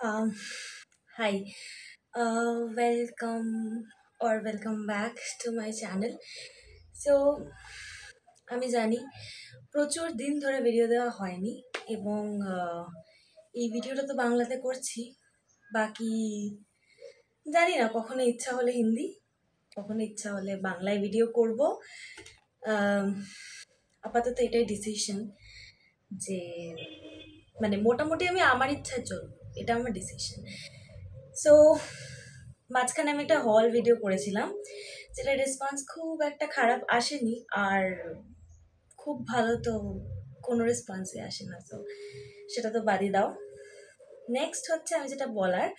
Um, Hi, welcome back to my channel. So আমি জানি প্রচুর দিন ধরে ভিডিও দেওয়া হয়নি এবং এই ভিডিওটা তো বাংলাতে করছি, বাকি জানি না কখনো ইচ্ছা হলে হিন্দি, কখনো ইচ্ছা হলে বাংলায় ভিডিও করব। আপাতত এটাই ডিসিশন যে মানে মোটামুটি আমি আমার ইচ্ছা চলব, এটা আমার ডিসিশন। সো মাঝখানে আমি একটা হল ভিডিও করেছিলাম, যেটা রেসপন্স খুব একটা খারাপ আসেনি, আর খুব ভালো তো কোনো রেসপন্সই আসে না, তো সেটা তো বাদই দাও। নেক্সট হচ্ছে আমি যেটা বলার,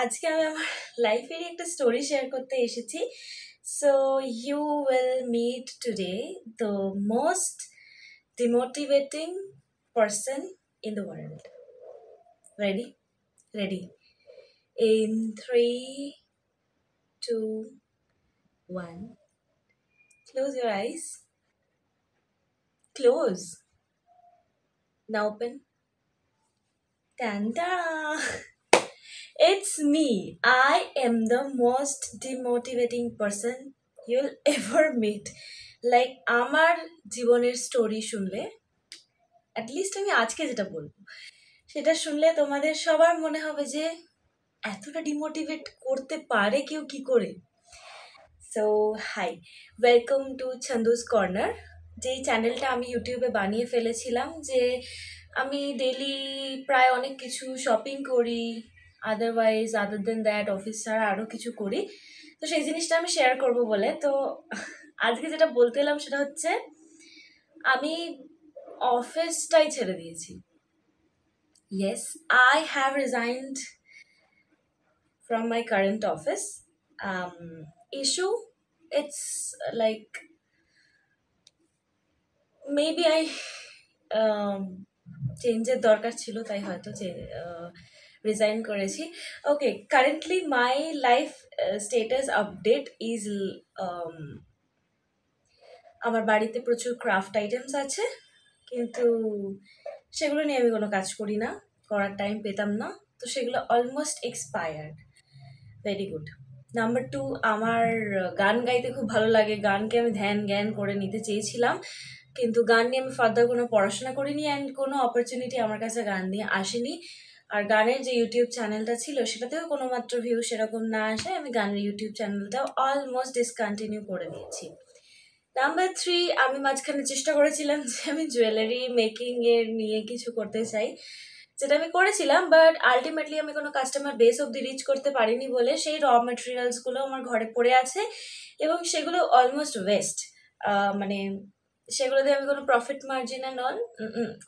আজকে আমি আমার লাইফেরই একটা স্টোরি শেয়ার করতে এসেছি। So you will meet today the most demotivating person in the world. Ready? Ready? In 3, 2, 1. Close your eyes. Close. Now open. Tanda! It's me. I am the most demotivating person you'll ever meet. Like আমার জীবনের story শুনলে, at least আমি আজকে যেটা বলবো সেটা শুনলে তোমাদের সবার মনে হবে যে এতটা ডিমোটিভেট করতে পারে কেউ কি করে। So hi, welcome to Chhandus corner, যেই চ্যানেলটা আমি ইউটিউবে বানিয়ে ফেলেছিলাম যে আমি ডেলি প্রায় অনেক কিছু শপিং করি, আদার দেন দ্যাট অফিস ছাড়া আরও কিছু করি, তো সেই জিনিসটা আমি শেয়ার করব বলে। তো আজকে যেটা বলতে এলাম সেটা হচ্ছে আমি অফিসটাই ছেড়ে দিয়েছি। Yes, I have resigned from my current office. Issue, it's like maybe I চেঞ্জের দরকার ছিল, তাই হয়তো রিজাইন করেছি। Okay, currently my life status update is আমার বাড়িতে প্রচুর ক্রাফট আইটেমস আছে, কিন্তু সেগুলো নিয়ে আমি কোনো কাজ করি না, করার টাইম পেতাম না, তো সেগুলো almost expired. Very good. Number 2, আমার গান গাইতে খুব ভালো লাগে, গানকে আমি ধ্যান জ্ঞান করে নিতে চেয়েছিলাম, কিন্তু গান নিয়ে আমি ফার্দার কোনো পড়াশোনা করিনি অ্যান্ড কোনো অপরচুনিটি আমার কাছে গান নিয়ে আসেনি। আর গানের যে ইউটিউব চ্যানেলটা ছিল সেটাতেও কোনো মাত্র ভিউ সেরকম না আসে, আমি গানের ইউটিউব চ্যানেলটাও অলমোস্ট ডিসকন্টিনিউ করে দিয়েছি। নাম্বার 3, আমি মাঝখানে চেষ্টা করেছিলাম যে আমি জুয়েলারি মেকিং এর নিয়ে কিছু করতে চাই, যেটা আমি করেছিলাম, বাট আলটিমেটলি আমি কোনো কাস্টমার বেস অব্দি রিচ করতে পারিনি বলে সেই র মেটেরিয়ালসগুলো আমার ঘরে পড়ে আছে এবং সেগুলো অলমোস্ট ওয়েস্ট। মানে সেগুলো দিয়ে আমি কোনো প্রফিট মার্জিন অ্যান্ড অল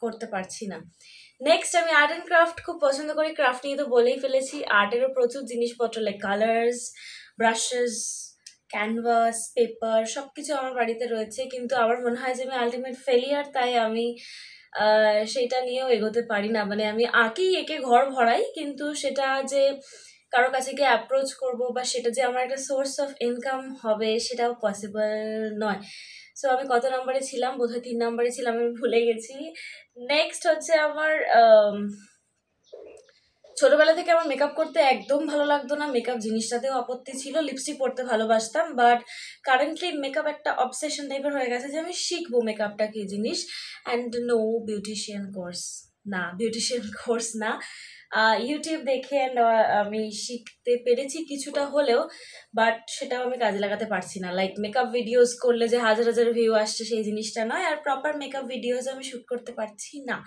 করতে পারছি না। নেক্সট, আমি আর্ট অ্যান্ড ক্রাফট খুব পছন্দ করি, ক্রাফট নিয়ে তো বলেই ফেলেছি। আর্টেরও প্রচুর জিনিসপত্র like colours, brushes, canvas, paper সব কিছু আমার বাড়িতে রয়েছে, কিন্তু আমার মনে হয় যে আমি আলটিমেট ফেলিয়ার, তাই আমি সেটা নিয়েও এগোতে পারি না। মানে আমি আঁকি, এঁকে ঘর ভরাই, কিন্তু সেটা যে কারো কাছে গিয়ে অ্যাপ্রোচ করব বা সেটা যে আমার একটা সোর্স অফ ইনকাম হবে সেটাও পসিবল নয়। সো আমি কত নম্বরে ছিলাম, বোধহয় 3 নম্বরে ছিলাম, আমি ভুলে গেছি। নেক্সট হচ্ছে আমার ছোটবেলা থেকে আমার মেকআপ করতে একদম ভালো লাগতো না, মেকআপ জিনিসটাতেও আপত্তি ছিল, লিপস্টিক পরতে ভালোবাসতাম, বাট কারেন্টলি মেকআপ একটা অবসেশন টাইপের হয়ে গেছে যে আমি শিখবো মেকআপটা কি জিনিস। অ্যান্ড নো, বিউটিশিয়ান কোর্স না, ইউটিউব দেখে আমি শিখতে পেরেছি কিছুটা হলেও, বাট সেটাও আমি কাজে লাগাতে পারছি না। লাইক মেকআপ ভিডিওস করলে যে হাজার হাজার ভিউ আসছে সেই জিনিসটা নয়, আর প্রপার মেকআপ ভিডিওস আমি শ্যুট করতে পারছি না।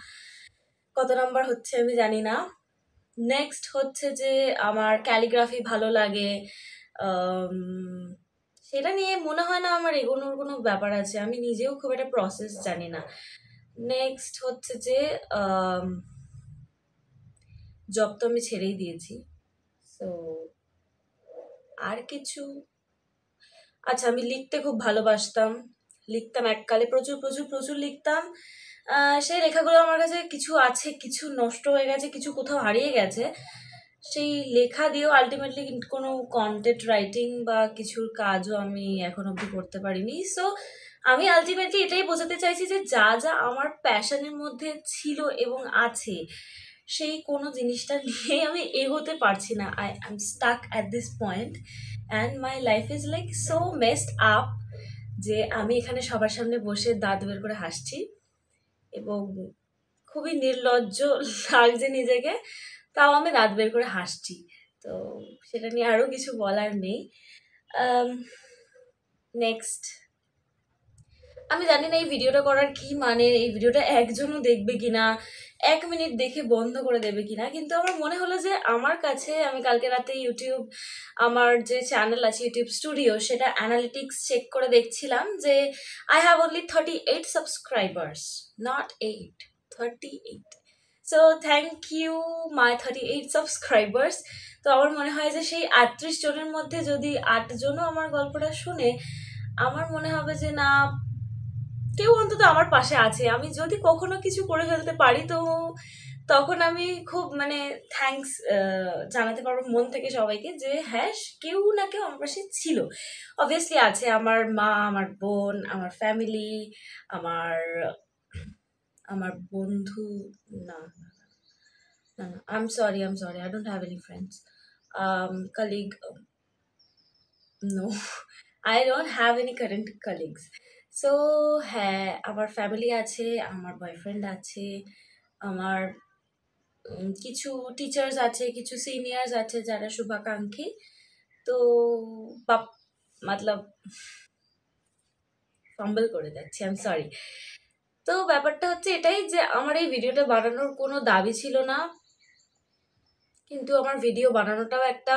কত নাম্বার হচ্ছে আমি জানি না। নেক্সট হচ্ছে যে আমার ক্যালিগ্রাফি ভালো লাগে, সেটা নিয়ে মনে হয় না আমার এগোনোর কোনো ব্যাপার আছে, আমি নিজেও খুব একটা প্রসেস জানি না। নেক্সট হচ্ছে যে জব তো আমি ছেড়েই দিয়েছি। সো আর কিছু, আচ্ছা, আমি লিখতে খুব ভালোবাসতাম, লিখতাম এককালে, প্রচুর প্রচুর প্রচুর লিখতাম। সেই লেখাগুলো আমার কাছে কিছু আছে, কিছু নষ্ট হয়ে গেছে, কিছু কোথাও হারিয়ে গেছে। সেই লেখা দিয়েও আলটিমেটলি কোনো কন্টেন্ট রাইটিং বা কিছুর কাজও আমি এখন অবধি করতে পারিনি। সো আমি আলটিমেটলি এটাই বোঝাতে চাইছি যে যা যা আমার প্যাশনের মধ্যে ছিল এবং আছে সেই কোনো জিনিসটা নিয়ে আমি এগোতে পারছি না। I am stuck at this point and my life is like so messed up যে আমি এখানে সবার সামনে বসে দাঁত বের করে হাসছি এবং খুবই নির্লজ্জ লাগছে নিজেকে, তাও আমি দাঁত বের করে হাসছি। তো সেটা নিয়ে আরও কিছু বলার নেই। নেক্সট, আমি জানি না এই ভিডিওটা করার কি মানে, এই ভিডিওটা একজনও দেখবে কিনা, 1 মিনিট দেখে বন্ধ করে দেবে কিনা, কিন্তু আমার মনে হলো যে আমার কাছে, আমি কালকে রাতে ইউটিউব, আমার যে চ্যানেল আছে ইউটিউব স্টুডিও, সেটা অ্যানালিটিক্স চেক করে দেখছিলাম যে I have only 38 subscribers, not 8, 38। So thank you my 38 subscribers. তো আমার মনে হয় যে সেই 38 জনের মধ্যে যদি 8 জনও আমার গল্পটা শুনে, আমার মনে হবে যে না, কেউ অন্তত আমার পাশে আছে। আমি যদি কখনো কিছু করে ফেলতে পারি তো তখন আমি খুব মানে থ্যাঙ্কস জানাতে পারবো মন থেকে সবাইকে যে হ্যাঁ, কেউ না কেউ আমার পাশে ছিল। অবভিয়াসলি আছে আমার মা, আমার বোন, আমার ফ্যামিলি, আমার আমার বন্ধু, না না না, I am sorry, I don't have any friends, colleague, no, I don't have any current colleagues. So হ্যাঁ, আমার ফ্যামিলি আছে, আমার বয়ফ্রেন্ড আছে, আমার কিছু টিচার্স আছে, কিছু সিনিয়র্স আছে যারা শুভাকাঙ্ক্ষী। তো বাপ মতলব ফাম্বল করে যাচ্ছি, আই এম সরি। তো ব্যাপারটা হচ্ছে এটাই যে আমার এই ভিডিওটা বানানোর কোনো দাবি ছিল না, কিন্তু আমার ভিডিও বানানোটাও একটা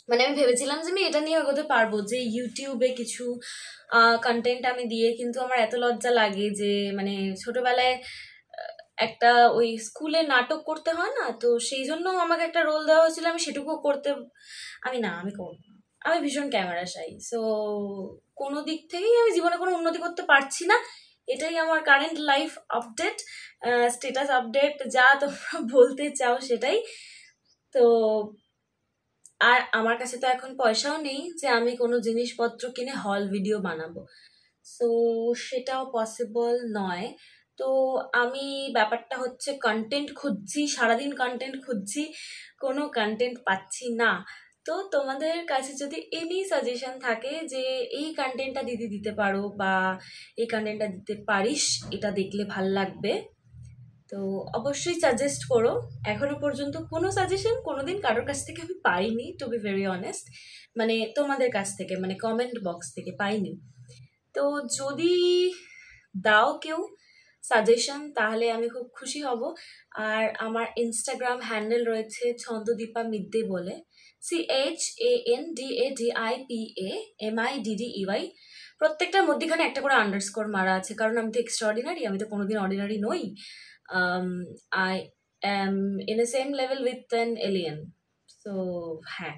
মানে আমি ভেবেছিলাম যে আমি এটা নিয়ে এগোতে পারবো, যে ইউটিউবে কিছু কন্টেন্ট আমি দিয়ে, কিন্তু আমার এত লজ্জা লাগে যে মানে ছোটবেলায় একটা ওই স্কুলে নাটক করতে হয় না, তো সেই জন্য আমাকে একটা রোল দেওয়া হয়েছিল, আমি সেটুকু করতে, আমি করবো না, আমি ভীষণ ক্যামেরা শাই। সো কোনো দিক থেকেই আমি জীবনে কোনো উন্নতি করতে পারছি না, এটাই আমার current life update, status update, যা তোমরা বলতে চাও সেটাই। তো আর আমার কাছে তো এখন পয়সাও নেই যে আমি কোনো জিনিসপত্র কিনে হল ভিডিও বানাবো, সো সেটাও পসিবল নয়। তো আমি ব্যাপারটা হচ্ছে কন্টেন্ট খুঁজছি, সারাদিন কন্টেন্ট খুঁজছি, কোনো কন্টেন্ট পাচ্ছি না। তো তোমাদের কাছে যদি এনি সাজেশন থাকে যে এই কন্টেন্টটা দিদি দিতে পারো বা এই কন্টেন্টটা দিতে পারিস, এটা দেখলে ভাল লাগবে, তো অবশ্যই সাজেস্ট করো। এখনো পর্যন্ত কোনো সাজেশন কোনোদিন কারোর কাছ থেকে আমি পাইনি, টু বি ভেরি অনেস্ট, মানে তোমাদের কাছ থেকে, মানে কমেন্ট বক্স থেকে পাইনি। তো যদি দাও কেউ সাজেশন তাহলে আমি খুব খুশি হব। আর আমার ইনস্টাগ্রাম হ্যান্ডেল রয়েছে ছন্দদীপা মিদ্দে বলে, CHANDADIPAMIDDEY। প্রত্যেকটার মধ্যেখানে একটা করে আন্ডারস্কোর মারা আছে, কারণ আমি তো এক্সট্রাঅর্ডিনারি, আমি তো কোনোদিন অর্ডিনারি নই। I am in a same level with an alien. So হ্যাঁ,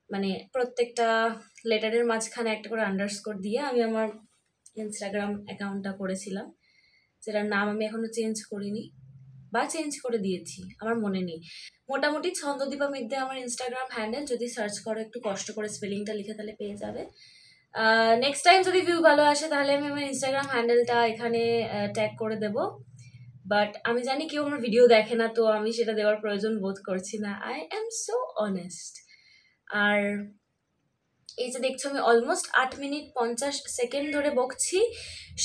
মানে প্রত্যেকটা লেটারের মাঝখানে একটা করে আন্ডারস্কোর দিয়ে আমি আমার ইনস্টাগ্রাম অ্যাকাউন্টটা করেছিলাম, যেটার নাম আমি এখনো চেঞ্জ করিনি, বা চেঞ্জ করে দিয়েছি আমার মনে নেই। মোটামুটি ছন্দদীপা মিদ্দে আমার ইনস্টাগ্রাম হ্যান্ডেল, যদি সার্চ করো একটু কষ্ট করে স্পেলিংটা লিখে তাহলে পেয়ে যাবে। নেক্সট টাইম যদি ভিউ ভালো আসে তাহলে আমি আমার ইনস্টাগ্রাম হ্যান্ডেলটা এখানে ট্যাগ করে দেব, বাট আমি জানি কেউ আমার ভিডিও দেখে না, তো আমি সেটা দেওয়ার প্রয়োজন বোধ করছি না, আই এম সো অনেস্ট। আর এই যে দেখছো আমি অলমোস্ট 8 মিনিট 50 সেকেন্ড ধরে বকছি,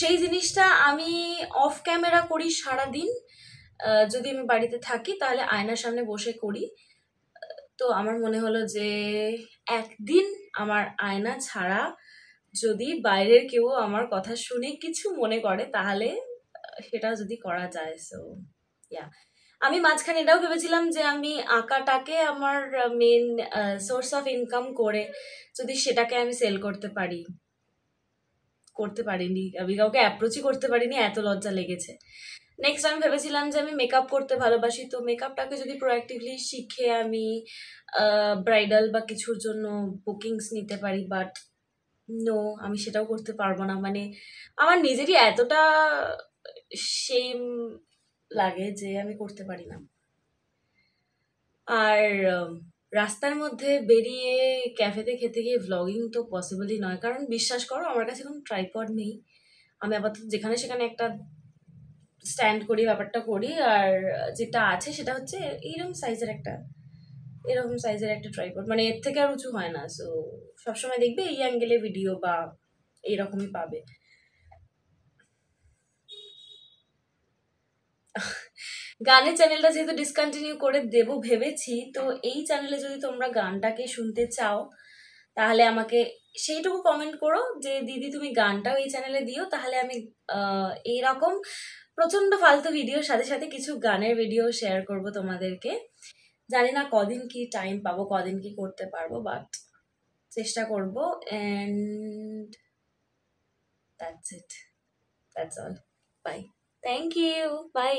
সেই জিনিসটা আমি অফ ক্যামেরা করি সারাদিন। যদি আমি বাড়িতে থাকি তাহলে আয়নার সামনে বসে করি। তো আমার মনে হলো যে একদিন আমার আয়না ছাড়া যদি বাইরের কেউ আমার কথা শুনে কিছু মনে করে তাহলে সেটা যদি করা যায়। সো ইয়া, আমি মাঝখানে এটাও ভেবেছিলাম যে আমি আঁকাটাকে আমার মেন সোর্স অফ ইনকাম করে যদি সেটাকে আমি সেল করতে পারি, করতে পারিনি, আমি কাউকে অ্যাপ্রোচই করতে পারিনি, এত লজ্জা লেগেছে। নেক্সট আমি ভেবেছিলাম যে আমি মেকআপ করতে ভালোবাসি, তো মেকআপটাকে যদি প্রোঅ্যাক্টিভলি শিখে আমি ব্রাইডাল বা কিছুর জন্য বুকিংস নিতে পারি, বাট নো, আমি সেটাও করতে পারবো না। মানে আমার নিজেরই এতটা শেম লাগে যে আমি করতে পারি না। আর রাস্তার মধ্যে বেরিয়ে ক্যাফেতে খেতে গিয়ে ভ্লগিং তো পসিবলই নয়, কারণ বিশ্বাস করো আমার কাছে কোনো ট্রাইপড নেই। আমি আপাতত যেখানে সেখানে একটা স্ট্যান্ড করি, ব্যাপারটা করি। আর যেটা আছে সেটা হচ্ছে এরকম সাইজের একটা ট্রাইপড, মানে এর থেকে আর উঁচু হয় না। সো সবসময় দেখবে এই অ্যাঙ্গেলে ভিডিও বা এইরকমই পাবে। গানের চ্যানেলটা যেহেতু ডিসকন্টিনিউ করে দেবো ভেবেছি, তো এই চ্যানেলে যদি তোমরা গানটাকে শুনতে চাও তাহলে আমাকে সেইটুকু কমেন্ট করো যে দিদি তুমি গানটাও এই চ্যানেলে দিও, তাহলে আমি এইরকম প্রচন্ড ফালতু ভিডিওর সাথে সাথে কিছু গানের ভিডিও শেয়ার করব তোমাদেরকে। জানি না কদিন কি টাইম পাবো, কদিন কি করতে পারবো, বাট চেষ্টা করবো। And that's it, that's all, bye, thank you, by.